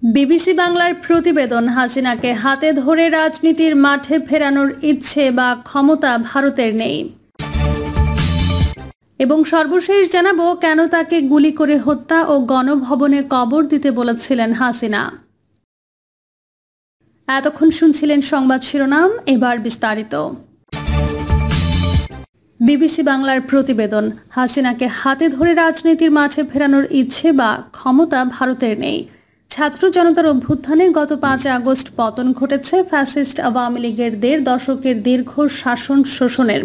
BBC বাংলার প্রতিবেদন, হাসিনাকে হাতে ধরে রাজনীতির মাঠে ফেরানোর ইচ্ছে বা ক্ষমতা ভারতের নেই। এবং সর্বশেষ জানাবো কেন তাকে গুলি করে হত্যা ও গণভবনে কবর দিতে বলেছিলেন হাসিনা। এতক্ষণ শুনছিলেন সংবাদ শিরোনাম, এবার বিস্তারিত। বিবিসি বাংলার প্রতিবেদন, হাসিনাকে হাতে ধরে রাজনীতির মাঠে ফেরানোর ইচ্ছে বা ক্ষমতা ভারতের নেই। ছাত্র জনতার অভ্যুত্থানে গত 5 আগস্ট পতন ঘটেছে ফ্যাসিস্ট আওয়ামী লীগের 1.5 দশকের দীর্ঘ শাসন শোষণের।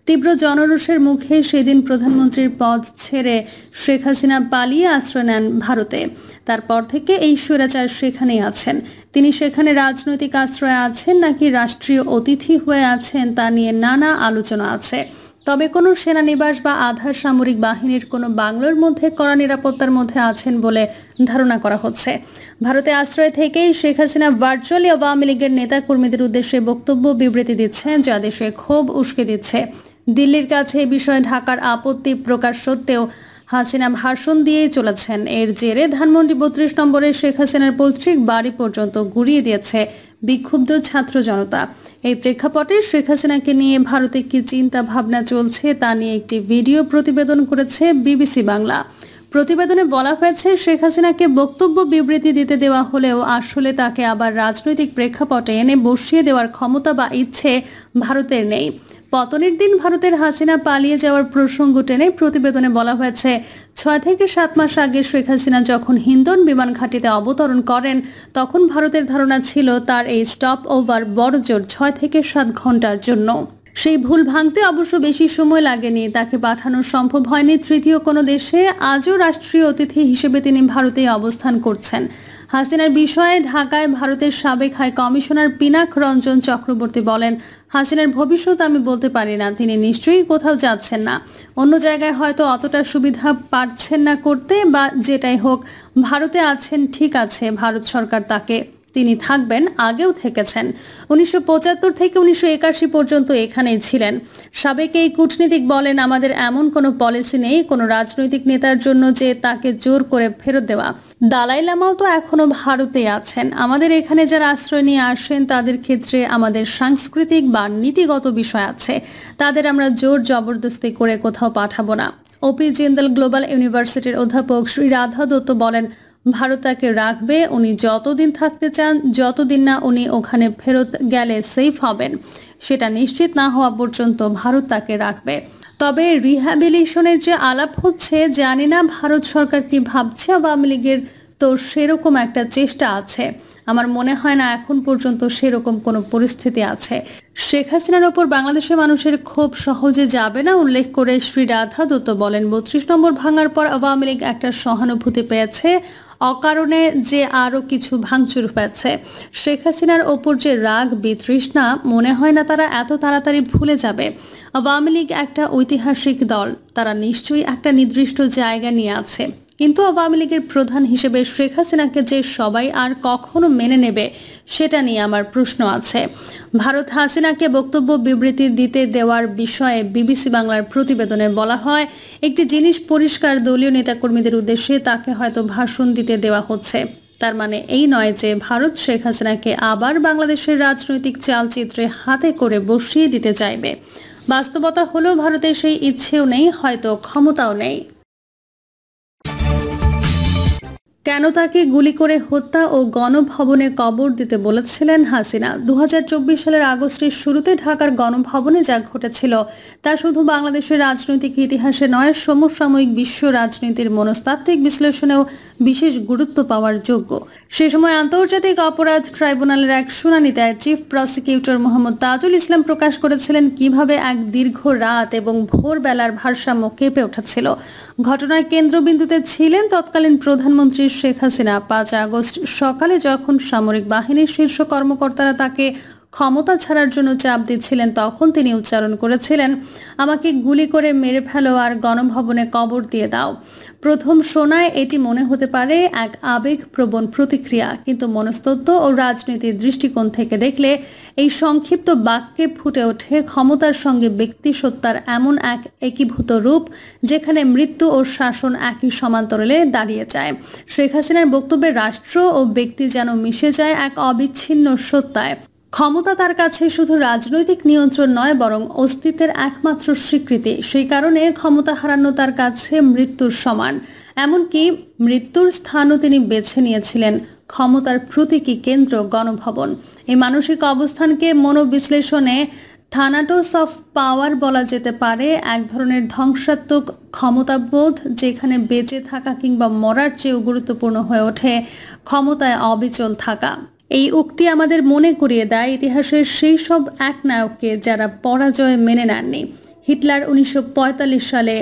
তীব্র জনরোষের মুখে সেদিন প্রধানমন্ত্রীর পদ ছেড়ে শেখ হাসিনা পালিয়ে আশ্রয় নেন ভারতে। তারপর থেকে এই স্বৈরাচার সেখানেই আছেন। তিনি সেখানে রাজনৈতিক আশ্রয়ে আছেন নাকি রাষ্ট্রীয় অতিথি হয়ে আছেন তা নিয়ে নানা আলোচনা আছে। তবে কোনো সেনানিবাস বা আধা সামরিক বাহিনীর কোনো বাংলোর মধ্যে কড়া নিরাপত্তার মধ্যে আছেন বলে ধারণা করা হচ্ছে। ভারতে আশ্রয় থেকেই শেখ হাসিনা ভার্চুয়ালি আওয়ামী লীগের নেতাকর্মীদের উদ্দেশ্যে বক্তব্য বিবৃতি দিচ্ছেন, যা দেশে ক্ষোভ উস্কে দিচ্ছে। দিল্লির কাছে এ বিষয়ে ঢাকার আপত্তি প্রকাশ সত্ত্বেও হাসিনা ভাষণ দিয়েই চলেছেন। এর জেরে ধানমন্ডি 32 নম্বরে শেখ হাসিনার পৈতৃক বাড়ি পর্যন্ত গুড়িয়ে দিয়েছে বিক্ষুব্ধ ছাত্র জনতা। এই প্রেক্ষাপটে শেখ হাসিনাকে নিয়ে ভারতে কি চিন্তা ভাবনা চলছে তা নিয়ে একটি ভিডিও প্রতিবেদন করেছে বিবিসি বাংলা। প্রতিবেদনে বলা হয়েছে, শেখ হাসিনাকে বক্তব্য বিবৃতি দিতে দেওয়া হলেও আসলে তাকে আবার রাজনৈতিক প্রেক্ষাপটে এনে বসিয়ে দেওয়ার ক্ষমতা বা ইচ্ছে ভারতের নেই। পতনের দিন ভারতের হাসিনা পালিয়ে যাওয়ার প্রসঙ্গ টেনে প্রতিবেদনে বলা হয়েছে, 6 থেকে 7 মাস আগে শেখ হাসিনা যখন হিন্দন বিমান ঘাঁটিতে অবতরণ করেন, তখন ভারতের ধারণা ছিল তার এই স্টপ ওভার বড়জোর 6 থেকে 7 ঘন্টার জন্য। সেই ভুল ভাঙতে অবশ্য বেশি সময় লাগেনি। তাকে পাঠানো সম্ভব হয়নি তৃতীয় কোনো দেশে। আজও রাষ্ট্রীয় অতিথি হিসেবে তিনি ভারতেই অবস্থান করছেন। হাসিনার বিষয়ে ঢাকায় ভারতের সাবেক হাই কমিশনার পিনাক রঞ্জন চক্রবর্তী বলেন, হাসিনার ভবিষ্যৎ আমি বলতে পারি না। তিনি নিশ্চয়ই কোথাও যাচ্ছেন না। অন্য জায়গায় হয়তো অতটা সুবিধা পাচ্ছেন না করতে, বা যেটাই হোক ভারতে আছেন, ঠিক আছে। ভারত সরকার তিনি থাকবেন, আগেও থেকেছেন। 1975 থেকে 1981 পর্যন্ত এখানেই ছিলেন। সাবেক এই কূটনীতিক বলেন, আমাদের এমন কোনো পলিসি নেই কোনো রাজনৈতিক নেতার জন্য যে তাকে জোর করে ফেরত দেওয়া। দালাই লামাও তো এখনো ভারতেই আছেন। আমাদের এখানে যারা আশ্রয় নিয়ে আসেন তাদের ক্ষেত্রে আমাদের সাংস্কৃতিক বা নীতিগত বিষয় আছে। তাদের আমরা জোর জবরদস্তি করে কোথাও পাঠাবো না। ওপি জিন্দাল গ্লোবাল ইউনিভার্সিটির অধ্যাপক শ্রী রাধা দত্ত বলেন, ভারত তাকে রাখবে। উনি যতদিন থাকতে চান, যতদিন না উনি ওখানে ফেরত গেলে সেফ হবেন, সেটা নিশ্চিত না হওয়া পর্যন্ত ভারত তাকে রাখবে। তবে রিহ্যাবিলিটেশনের যে আলাপ হচ্ছে, জানি না ভারত সরকার কি ভাবছে। আওয়ামী লীগের তো সেরকম একটা চেষ্টা আছে। আমার মনে হয় না এখন পর্যন্ত সেরকম কোনো পরিস্থিতি আছে। শেখ হাসিনার ওপর বাংলাদেশের মানুষের ক্ষোভ সহজে যাবে না উল্লেখ করে শ্রী রাধা দত্ত বলেন, 32 নম্বর ভাঙার পর আওয়ামী লীগ একটা সহানুভূতি পেয়েছে, অকারণে যে আরও কিছু ভাঙচুর হয়েছে। শেখ হাসিনার ওপর যে রাগ বিতৃষ্ণা, মনে হয় না তারা এত তাড়াতাড়ি ভুলে যাবে। আওয়ামী লীগ একটা ঐতিহাসিক দল, তারা নিশ্চয়ই একটা নির্দিষ্ট জায়গা নিয়ে আছে। কিন্তু আওয়ামী লীগের প্রধান হিসেবে শেখ হাসিনাকে যে সবাই আর কখনো মেনে নেবে, সেটা নিয়ে আমার প্রশ্ন আছে। ভারত হাসিনাকে বক্তব্য বিবৃতি দিতে দেওয়ার বিষয়ে বিবিসি বাংলার প্রতিবেদনে বলা হয়, একটি জিনিস পরিষ্কার, দলীয় নেতাকর্মীদের উদ্দেশ্যে তাকে হয়তো ভাষণ দিতে দেওয়া হচ্ছে। তার মানে এই নয় যে ভারত শেখ হাসিনাকে আবার বাংলাদেশের রাজনৈতিক চালচিত্রে হাতে করে বসিয়ে দিতে চাইবে। বাস্তবতা হলো ভারতের সেই ইচ্ছেও নেই, হয়তো ক্ষমতাও নেই। কেন তাকে গুলি করে হত্যা ও গণভবনে কবর দিতে বলেছিলেন হাসিনা? 2024 সালের আগস্টের শুরুতে ঢাকার গণভবনে যা ঘটেছিল তা শুধু বাংলাদেশের রাজনৈতিক ইতিহাসে নয়, সমসাময়িক বিশ্ব রাজনীতির মনস্তাত্ত্বিক বিশ্লেষণেও বিশেষ গুরুত্ব পাওয়ার যোগ্য। সে সময় আন্তর্জাতিক অপরাধ ট্রাইব্যুনালের এক শুনানিতে চিফ প্রসিকিউটর মোহাম্মদ তাজুল ইসলাম প্রকাশ করেছিলেন কিভাবে এক দীর্ঘ রাত এবং ভোরবেলার ভারসাম্য কেঁপে উঠেছিল। ঘটনার কেন্দ্রবিন্দুতে ছিলেন তৎকালীন প্রধানমন্ত্রী শেখ হাসিনা। 5 আগস্ট সকালে যখন সামরিক বাহিনীর শীর্ষ কর্মকর্তারা তাকে ক্ষমতা ছাড়ার জন্য চাপ দিচ্ছিলেন, তখন তিনি উচ্চারণ করেছিলেন, আমাকে গুলি করে মেরে ফেলো আর গণভবনে কবর দিয়ে দাও। প্রথম শোনায় এটি মনে হতে পারে এক আবেগপ্রবণ প্রতিক্রিয়া, কিন্তু মনস্তত্ত্ব ও রাজনীতির দৃষ্টিকোণ থেকে দেখলে এই সংক্ষিপ্ত বাক্যে ফুটে ওঠে ক্ষমতার সঙ্গে ব্যক্তিসত্তার এমন এক একীভূত রূপ, যেখানে মৃত্যু ও শাসন একই সমান্তরালে দাঁড়িয়ে যায়। শেখ হাসিনার বক্তব্যে রাষ্ট্র ও ব্যক্তি যেন মিশে যায় এক অবিচ্ছিন্ন সত্তায়। ক্ষমতা তার কাছে শুধু রাজনৈতিক নিয়ন্ত্রণ নয়, বরং অস্তিত্বের একমাত্র স্বীকৃতি। সেই কারণে ক্ষমতা হারানো তার কাছে মৃত্যুর সমান। এমনকি মৃত্যুর স্থানও তিনি বেছে নিয়েছিলেন, ক্ষমতার প্রতীকী কেন্দ্র গণভবন। এই মানসিক অবস্থানকে মনোবিশ্লেষণে থানাটোস অফ পাওয়ার বলা যেতে পারে, এক ধরনের ধ্বংসাত্মক ক্ষমতাবোধ, যেখানে বেঁচে থাকা কিংবা মরার চেয়েও গুরুত্বপূর্ণ হয়ে ওঠে ক্ষমতায় অবিচল থাকা। এই উক্তি আমাদের মনে করিয়ে দেয় ইতিহাসের সেই সব একনায়ককে যারা পরাজয় মেনে নেননি। হিটলার 1945 সালে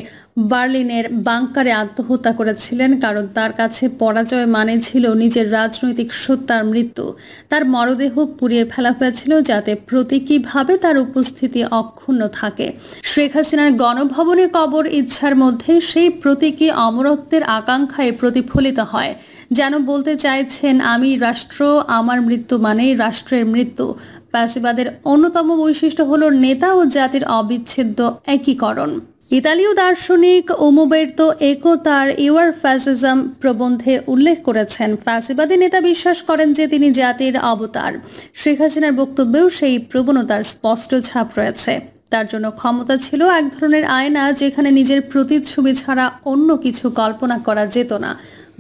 বার্লিনের বাংকারে আত্মহত্যা করেছিলেন, কারণ তার কাছে পরাজয় মানে ছিল নিজের রাজনৈতিক সত্তার মৃত্যু। তার মরদেহ পুড়িয়ে ফেলা হয়েছিল যাতে প্রতীকীভাবে তার উপস্থিতি অক্ষুণ্ণ থাকে। শেখ হাসিনার গণভবনে কবর ইচ্ছার মধ্যে সেই প্রতীকী অমরত্বের আকাঙ্ক্ষায় প্রতিফলিত হয়, যেন বলতে চাইছেন, আমি রাষ্ট্র, আমার মৃত্যু মানেই রাষ্ট্রের মৃত্যু। ফ্যাসিবাদের অন্যতম বৈশিষ্ট্য হল নেতা ও জাতির অবিচ্ছেদ্য একীকরণ। ইতালীয় দার্শনিক উমবের্তো একো তার ইউর ফ্যাসিজম প্রবন্ধে উল্লেখ করেছেন, ফ্যাসিবাদী নেতা বিশ্বাস করেন যে তিনি জাতির অবতার। শেখ হাসিনার বক্তব্যেও সেই প্রবণতার স্পষ্ট ছাপ রয়েছে। তার জন্য ক্ষমতা ছিল এক ধরনের আয়না, যেখানে নিজের প্রতিচ্ছবি ছাড়া অন্য কিছু কল্পনা করা যেত না।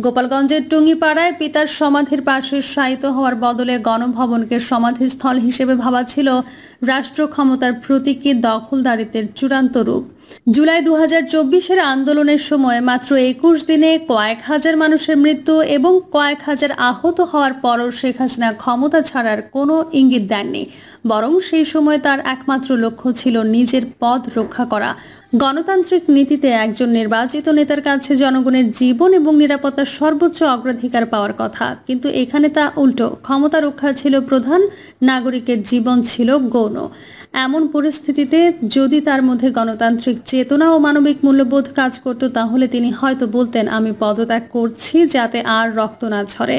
গোপালগঞ্জের টুঙ্গিপাড়ায় পিতার সমাধির পাশে শায়িত হওয়ার বদলে গণভবনকে সমাধিস্থল হিসেবে ভাবা ছিল রাষ্ট্র ক্ষমতার প্রতীকী দখলদারিত্বের চূড়ান্ত রূপ। জুলাই 2024-এর আন্দোলনের সময় মাত্র 21 দিনে কয়েক হাজার মানুষের মৃত্যু এবং কয়েক হাজার আহত হওয়ার পরও শেখ হাসিনা ক্ষমতা ছাড়ার কোনো ইঙ্গিত দেননি, বরং সেই সময় তার একমাত্র লক্ষ্য ছিল নিজের পদ রক্ষা করা। গণতান্ত্রিক নীতিতে একজন নির্বাচিত নেতার কাছে জনগণের জীবন এবং নিরাপত্তার সর্বোচ্চ অগ্রাধিকার পাওয়ার কথা, কিন্তু এখানে তা উল্টো। ক্ষমতা রক্ষা ছিল প্রধান, নাগরিকের জীবন ছিল গৌণ। এমন পরিস্থিতিতে যদি তার মধ্যে গণতান্ত্রিক চেতনা ও মানবিক মূল্যবোধ কাজ করত, তাহলে তিনি হয়তো বলতেন, আমি পদত্যাগ করছি যাতে আর রক্ত না ঝরে।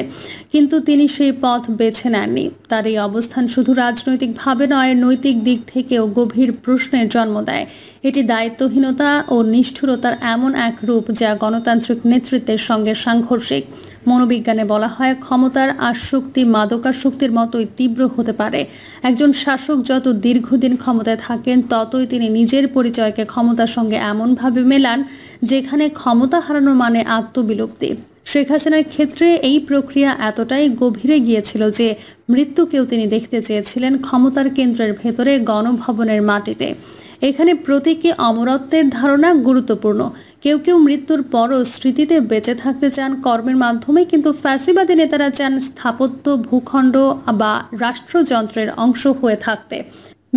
কিন্তু তিনি সেই পথ বেছে নেননি। তার এই অবস্থান শুধু রাজনৈতিকভাবে নয়, নৈতিক দিক থেকেও গভীর প্রশ্নের জন্ম দেয়। এটি দায়িত্বহীনতা ও নিষ্ঠুরতার এমন এক রূপ যা গণতান্ত্রিক নেতৃত্বের সঙ্গে সাংঘর্ষিক। মনোবিজ্ঞানে বলা হয়, ক্ষমতার আসক্তি মাদকাসক্তির মতোই তীব্র হতে পারে। একজন শাসক যত দীর্ঘদিন ক্ষমতায় থাকেন, ততই তিনি নিজের পরিচয়কে ক্ষমতার সঙ্গে এমনভাবে মেলান যেখানে ক্ষমতা হারানো মানে আত্মবিলুপ্তি। শেখ হাসিনার ক্ষেত্রে এই প্রক্রিয়া এতটাই গভীরে গিয়েছিল যে মৃত্যুকেও তিনি দেখতে চেয়েছিলেন ক্ষমতার কেন্দ্রের ভেতরে, গণভবনের মাটিতে। এখানে প্রতীকী অমরত্বের ধারণা গুরুত্বপূর্ণ। কেউ কেউ মৃত্যুর পরও স্মৃতিতে বেঁচে থাকতে চান কর্মের মাধ্যমে, কিন্তু ফ্যাসিবাদী নেতারা চান স্থাপত্য, ভূখণ্ড বা রাষ্ট্রযন্ত্রের অংশ হয়ে থাকতে।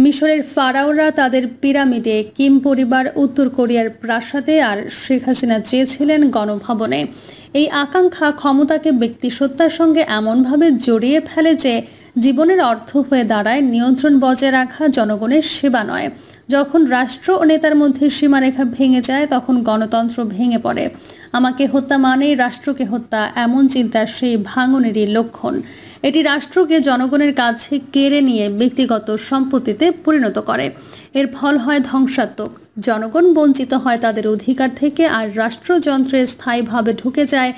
মিশরের ফারাওরা তাদের পিরামিডে, কিম পরিবার উত্তর কোরিয়ার প্রাসাদে, আর শেখ হাসিনা চেয়েছিলেন গণভবনে। এই আকাঙ্ক্ষা ক্ষমতাকে ব্যক্তিসত্তার সঙ্গে এমনভাবে জড়িয়ে ফেলে যে জীবনের অর্থ হয়ে দাঁড়ায় নিয়ন্ত্রণ বজায় রাখা, জনগণের সেবা নয়। যখন রাষ্ট্র ও নেতার মধ্যে সীমারেখা ভেঙে যায়, তখন গণতন্ত্র ভেঙে পড়ে। আমাকে হত্যা মানেই রাষ্ট্রকে হত্যা, এমন চিন্তা সেই ভাঙনেরই লক্ষণ। এটি রাষ্ট্রকে জনগণের কাছে কেড়ে নিয়ে ব্যক্তিগত সম্পত্তিতে পরিণত করে। এর ফল হয় ধ্বংসাত্মক। জনগণ বঞ্চিত হয় তাদের অধিকার থেকে, আর রাষ্ট্রযন্ত্রে স্থায়ীভাবে ঢুকে যায়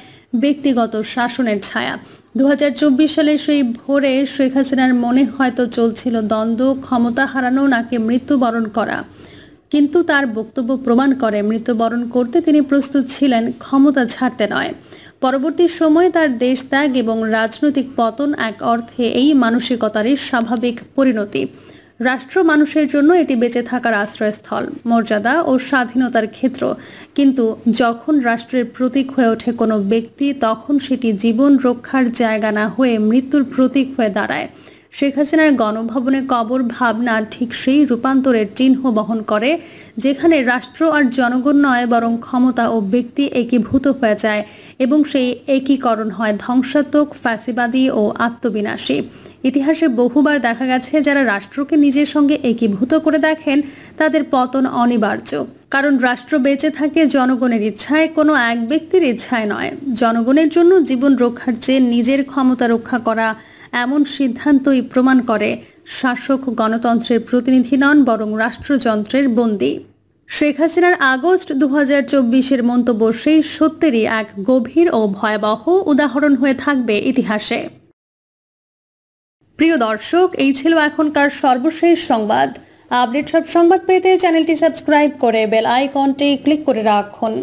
ব্যক্তিগত শাসনের ছায়া। 2024 সালে সেই ভোরে শেখ হাসিনার মনে হয়তো চলছিল দ্বন্দ্ব, ক্ষমতা হারানো নাকি মৃত্যুবরণ করা। কিন্তু তার বক্তব্য প্রমাণ করে, মৃত্যুবরণ করতে তিনি প্রস্তুত ছিলেন, ক্ষমতা ছাড়তে নয়। পরবর্তী সময়ে তার দেশ ত্যাগ এবং রাজনৈতিক পতন এক অর্থে এই মানসিকতারই স্বাভাবিক পরিণতি। রাষ্ট্র মানুষের জন্য এটি বেঁচে থাকার আশ্রয়স্থল, মর্যাদা ও স্বাধীনতার ক্ষেত্র। কিন্তু যখন রাষ্ট্রের প্রতীক হয়ে ওঠে কোনো ব্যক্তি, তখন সেটি জীবন রক্ষার জায়গা না হয়ে মৃত্যুর প্রতীক হয়ে দাঁড়ায়। শেখ হাসিনার গণভবনে কবর ভাবনা ঠিক সেই রূপান্তরের চিহ্ন বহন করে, যেখানে রাষ্ট্র আর জনগণ নয়, বরং ক্ষমতা ও ব্যক্তি একীভূত হয়ে যায় এবং সেই একীকরণ হয় ধ্বংসাত্মক, ফ্যাসিবাদী ও আত্মবিনাশী। ইতিহাসে বহুবার দেখা গেছে যারা রাষ্ট্রকে নিজের সঙ্গে একীভূত করে দেখেন তাদের পতন অনিবার্য। কারণ রাষ্ট্র বেঁচে থাকে জনগণের ইচ্ছায়, কোনো এক ব্যক্তির ইচ্ছায় নয়। জনগণের জন্য জীবন রক্ষার চেয়ে নিজের ক্ষমতা রক্ষা করা এমন সিদ্ধান্তই প্রমাণ করে শাসক গণতন্ত্রের প্রতিনিধি নন, বরং রাষ্ট্রযন্ত্রের বন্দী। শেখ হাসিনার আগস্ট 2024-এর মন্তব্য সেই সত্যেরই এক গভীর ও ভয়াবহ উদাহরণ হয়ে থাকবে ইতিহাসে। প্রিয় দর্শক, এই ছিল এখনকার সর্বশেষ সংবাদ। আপডেট সব সংবাদ পেতে চ্যানেলটি সাবস্ক্রাইব করে বেল আইকনটি ক্লিক করে রাখুন।